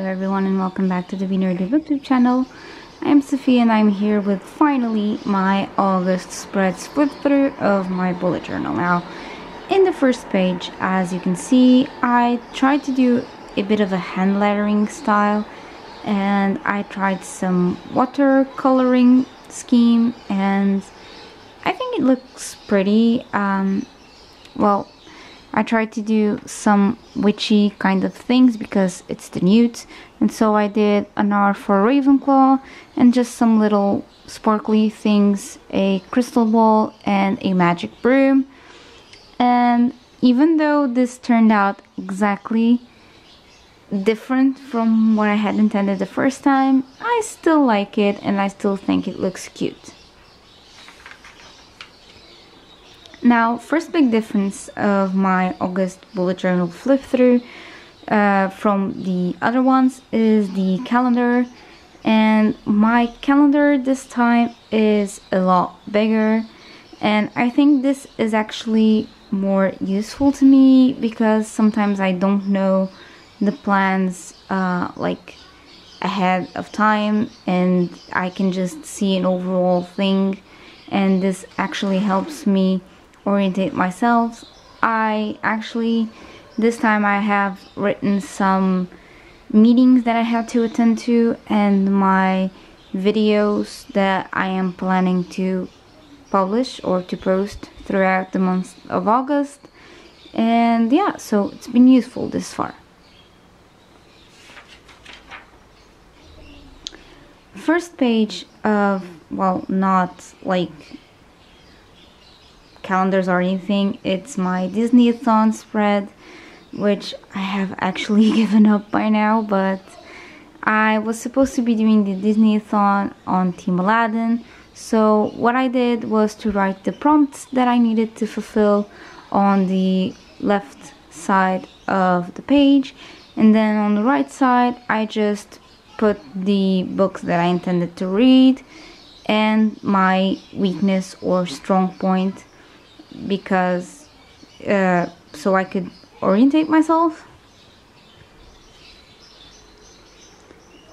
Hello everyone and welcome back to the Nerdy Flipthrough channel. I'm Sophie and I'm here with finally my August spreads flip through of my bullet journal. Now, in the first page, as you can see, I tried to do a bit of a hand lettering style and I tried some watercoloring scheme and I think it looks pretty. I tried to do some witchy kind of things because it's the nude, and so I did an R for Ravenclaw and just some little sparkly things, a crystal ball and a magic broom. And even though this turned out exactly different from what I had intended the first time, I still like it and I still think it looks cute. Now, first big difference of my August bullet journal flip through from the other ones is the calendar, and my calendar this time is a lot bigger, and I think this is actually more useful to me because sometimes I don't know the plans like ahead of time and I can just see an overall thing, and this actually helps me orientate myself. This time I have written some meetings that I had to attend to and my videos that I am planning to publish or to post throughout the month of August, and yeah, so it's been useful this far. First page of, well, not like calendars or anything, it's my Disney-a-thon spread, which I have actually given up by now, but I was supposed to be doing the Disney-a-thon on Team Aladdin, so what I did was to write the prompts that I needed to fulfill on the left side of the page, and then on the right side I just put the books that I intended to read and my weakness or strong point, because so I could orientate myself.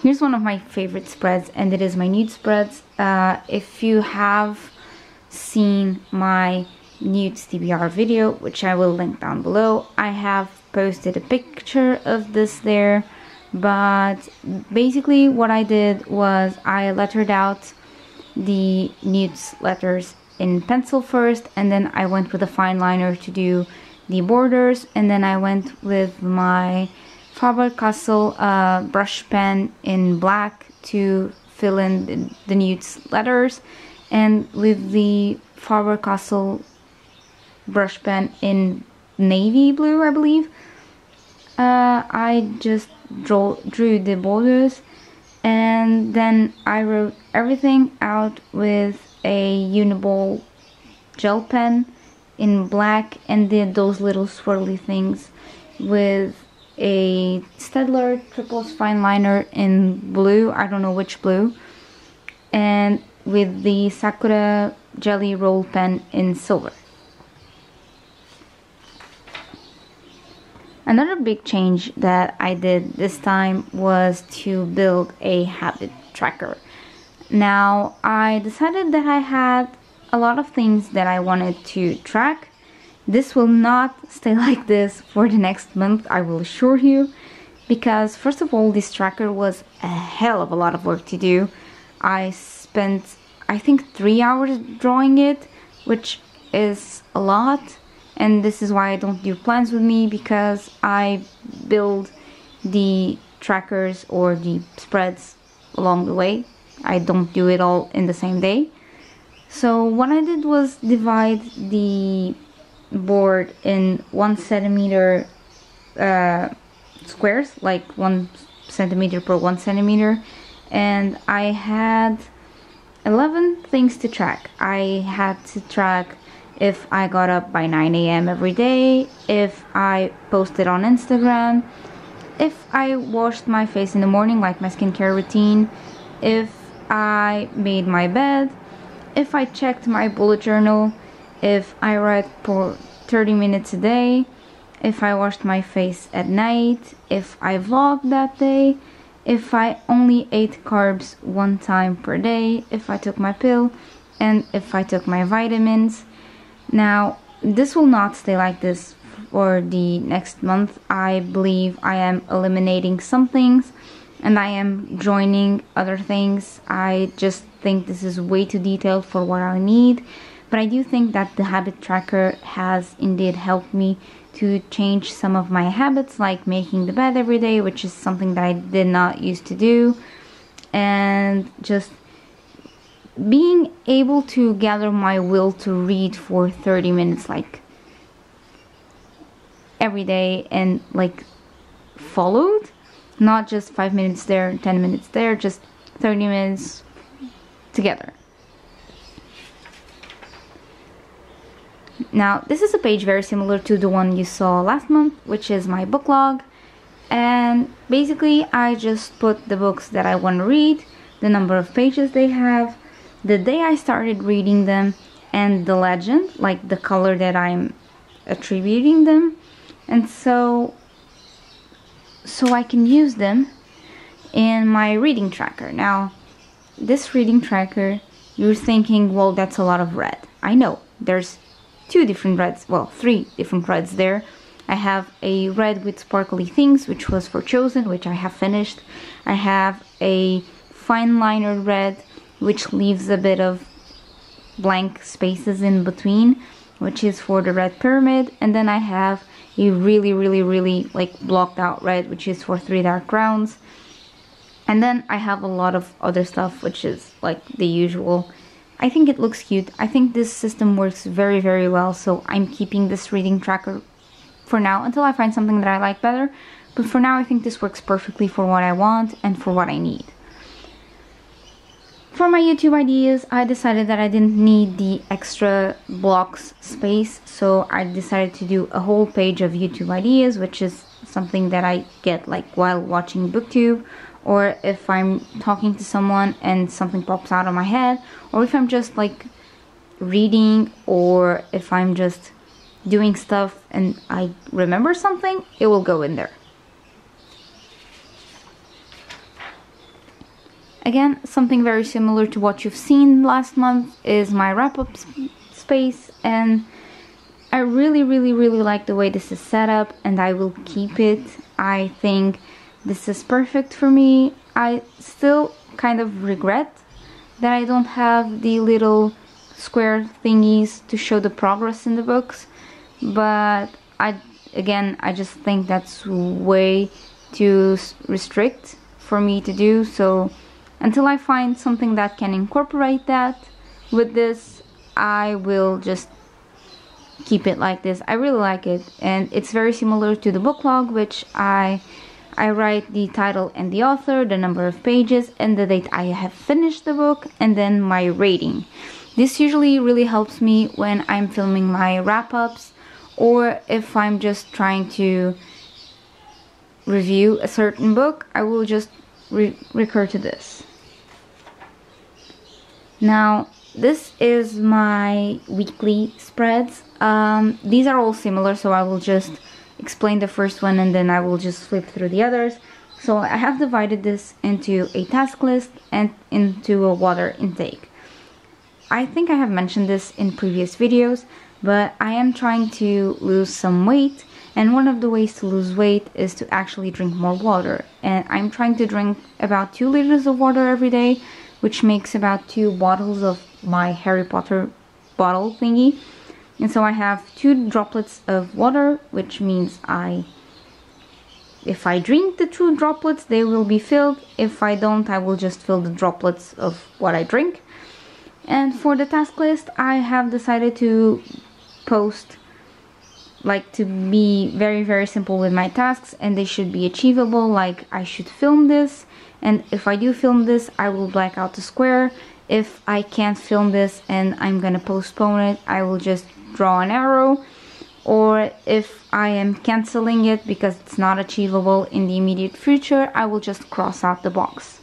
Here's one of my favorite spreads, and it is my nude spreads. If you have seen my nudes TBR video, which I will link down below, I have posted a picture of this there, but basically what I did was I lettered out the nudes letters in pencil first, and then I went with a fine liner to do the borders, and then I went with my Faber-Castell brush pen in black to fill in the nudes letters, and with the Faber-Castell brush pen in navy blue, I believe, I just drew the borders, and then I wrote everything out with a Uniball gel pen in black and did those little swirly things with a Staedtler Triples fine liner in blue, I don't know which blue, and with the Sakura Jelly Roll pen in silver. Another big change that I did this time was to build a habit tracker. Now, I decided that I had a lot of things that I wanted to track. This will not stay like this for the next month, I will assure you, because first of all, this tracker was a hell of a lot of work to do. I spent, I think, 3 hours drawing it, which is a lot, and this is why I don't do plans with me, because I build the trackers or the spreads along the way. I don't do it all in the same day. So what I did was divide the board in 1 centimeter squares, like 1 centimeter per 1 centimeter, and I had 11 things to track. I had to track if I got up by 9 AM every day, if I posted on Instagram, if I washed my face in the morning, like my skincare routine, if I made my bed, if I checked my bullet journal, if I read for 30 minutes a day, if I washed my face at night, if I vlogged that day, if I only ate carbs 1 time per day, if I took my pill, and if I took my vitamins. Now, this will not stay like this for the next month. I believe I am eliminating some things and I am joining other things. I just think this is way too detailed for what I need, but I do think that the habit tracker has indeed helped me to change some of my habits, like making the bed every day, which is something that I did not used to do, and just being able to gather my will to read for 30 minutes like every day, and like followed, not just 5 minutes there, 10 minutes there, just 30 minutes together. Now, this is a page very similar to the one you saw last month, which is my book log, and basically I just put the books that I want to read, the number of pages they have, the day I started reading them, and the legend, like the color that I'm attributing them, and so I can use them in my reading tracker. Now, this reading tracker, you're thinking, well, that's a lot of red. I know, there's 2 different reds, well, 3 different reds there. I have a red with sparkly things, which was for Chosen, which I have finished. I have a fine liner red, which leaves a bit of blank spaces in between, which is for the Red Pyramid. And then I have a really like blocked out red, which is for 3 Dark Crowns. And then I have a lot of other stuff, which is like the usual. I think it looks cute. I think this system works very well, so I'm keeping this reading tracker for now until I find something that I like better. But for now, I think this works perfectly for what I want and for what I need. For my YouTube ideas, I decided that I didn't need the extra blocks space, so I decided to do a whole page of YouTube ideas, which is something that I get like while watching BookTube, or if I'm talking to someone and something pops out of my head, or if I'm just like reading, or if I'm just doing stuff and I remember something, it will go in there. Again, something very similar to what you've seen last month is my wrap-up space, and I really like the way this is set up, and I will keep it. I think this is perfect for me. I still kind of regret that I don't have the little square thingies to show the progress in the books, but I just think that's way too restrict for me to do. So until I find something that can incorporate that with this, I will just keep it like this. I really like it, and it's very similar to the book log, which I write the title and the author, the number of pages, and the date I have finished the book, and then my rating. This usually really helps me when I'm filming my wrap-ups, or if I'm just trying to review a certain book, I will just recur to this. Now, this is my weekly spreads. These are all similar, so I will just explain the first one and then I will just flip through the others. So I have divided this into a task list and into a water intake. I think I have mentioned this in previous videos, but I am trying to lose some weight, and one of the ways to lose weight is to actually drink more water, and I'm trying to drink about 2 liters of water every day, which makes about 2 bottles of my Harry Potter bottle thingy. And so I have 2 droplets of water, which means if I drink the 2 droplets, they will be filled. If I don't, I will just fill the droplets of what I drink. And for the task list, I have decided to post, like, to be very simple with my tasks, and they should be achievable. Like, I should film this, and if I do film this, I will black out the square. If I can't film this and I'm gonna postpone it, I will just draw an arrow. Or if I am canceling it because it's not achievable in the immediate future, I will just cross out the box.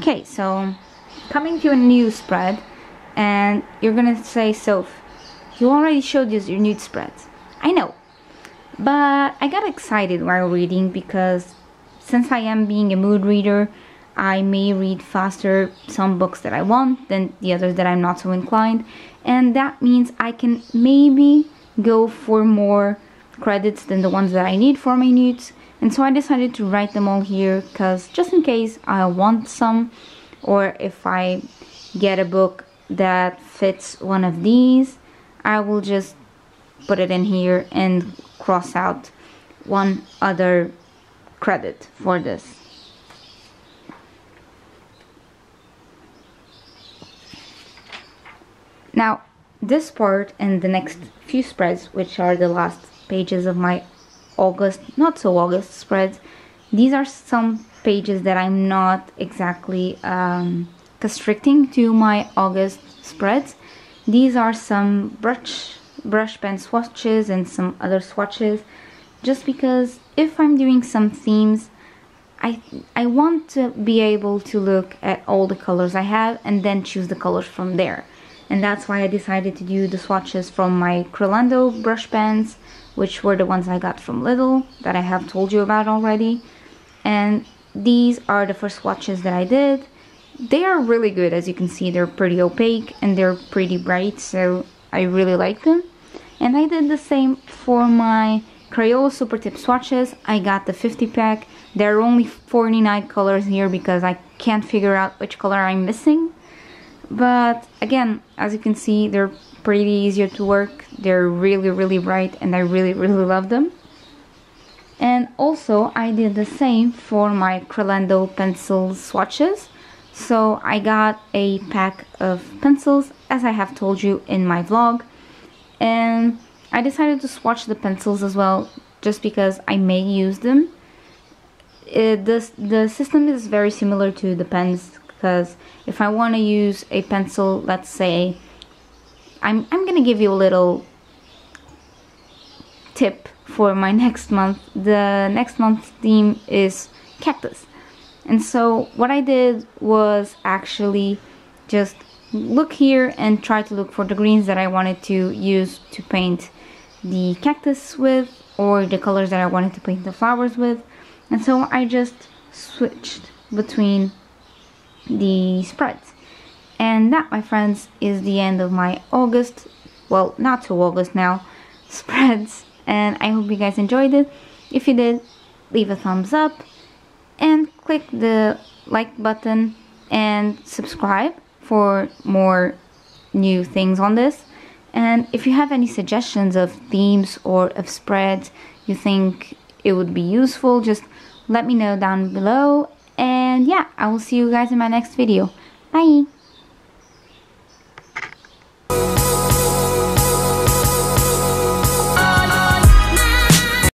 Okay, so coming to a new spread, and you're gonna say, Soph, you already showed us your nude spreads. I know, but I got excited while reading because since I am being a mood reader, I may read faster some books that I want than the others that I'm not so inclined, and that means I can maybe go for more credits than the ones that I need for my nudes. And so I decided to write them all here, because just in case I want some, or if I get a book that fits one of these, I will just put it in here and cross out one other credit for this. Now, this part and the next few spreads, which are the last pages of my August, not so August spreads, these are some pages that I'm not exactly constricting to my August spreads. These are some brush pen swatches and some other swatches, just because if I'm doing some themes, I want to be able to look at all the colors I have and then choose the colors from there. And that's why I decided to do the swatches from my Crolando brush pens, which were the ones I got from Lidl that I have told you about already. And these are the first swatches that I did. They are really good, as you can see. They're pretty opaque and they're pretty bright, so I really like them. And I did the same for my Crayola Super Tip swatches. I got the 50 pack. There are only 49 colors here because I can't figure out which color I'm missing. But again, as you can see, they're pretty easier to work. They're really bright and I really love them. And also I did the same for my Crolando pencil swatches. So I got a pack of pencils, as I have told you in my vlog, and I decided to swatch the pencils as well, just because I may use them. The system is very similar to the pens, because if I want to use a pencil, let's say, I'm gonna give you a little tip for my next month. The next month's theme is cactus. And so what I did was actually just look here and try to look for the greens that I wanted to use to paint the cactus with, or the colors that I wanted to paint the flowers with. And so I just switched between the spreads. And that, my friends, is the end of my August, well, not so August now, spreads. And I hope you guys enjoyed it. If you did, leave a thumbs up and click the like button and subscribe for more new things on this. And if you have any suggestions of themes or of spreads you think it would be useful, just let me know down below. And yeah, I will see you guys in my next video. Bye!